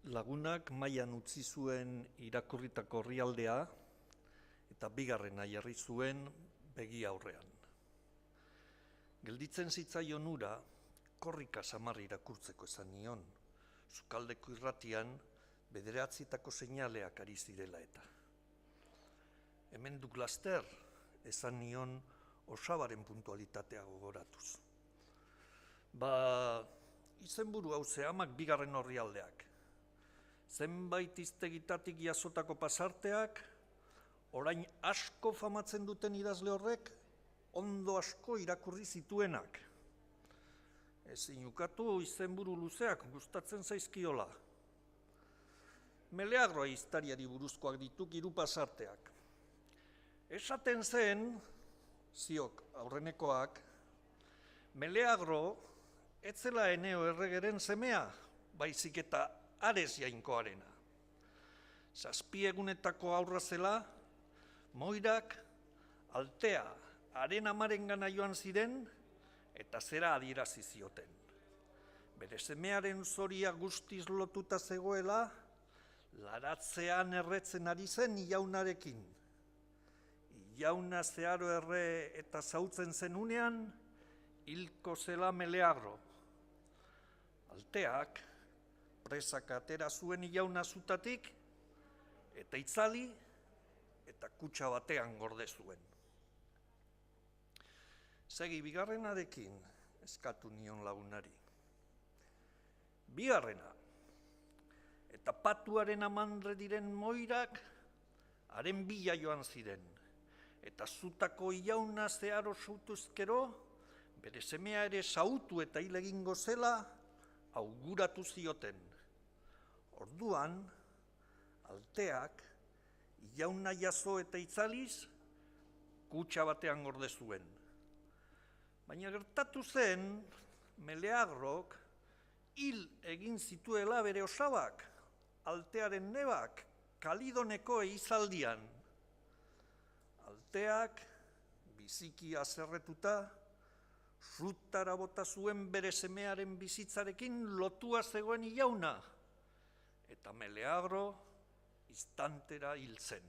Lagunak mailan utzi zuen irakurritako orrialdea eta bigarrena jarri zuen begi aurrean. Gelditzen zitzaion ura korrika samar irakurtzeko esan nion, Sukaldeko irratian bederatzietako seinaleak ari zirela eta. Hemen duk laster, esan nion osabaren puntualitatea gogoratuz. Izenburu hauze amak bigarren orrialdeak. Zenbait iztegitatik jasotako pasarteak, orain asko famatzen duten idazle horrek, ondo asko irakurri zituenak. Ezin ukatu izenburu luzeak gustatzen zaizkiola. Meleagroa historiari buruzkoak dituk 3 pasarteak. Esaten zen, ziok aurrenekoak, Meleagro etzela Eneo erregeren semea, baizik eta Ares jainkoarena. 7 egunetako aurra zela, Moirak Altea haren amarengana joan ziren eta zera adierazi zioten. Bere semearen zoria guztiz lotuta zegoela, laratzean erretzen ari zen Ilaunarekin. Ilauna zeharo erre eta zautzen zenunean, hilko zela Meleagro. Alteak presak atera zuen Ilauna zutatik, eta itzali eta kutxa batean gorde zuen. Segi bigarrenarekin eskatu nion lagunari. Bigarrena, eta patuaren amandre diren Moirak haren bila joan ziren, eta zutako Ilauna zeharo zautuzkero, bere semea ere sautu eta hil egingo zela auguratu zioten. Orduan, Alteak Ilauna jaso eta itzaliz, kutxa batean gorde zuen. Baina gertatu zen, Meleagrok hil egin zituela bere osabak, Altearen nebak, Kalidoneko eizaldian. Alteak, biziki azerretuta, zutara bota zuen bere semearen bizitzarekin lotua zegoen Ilauna, eta Meleagro instantera hil zen.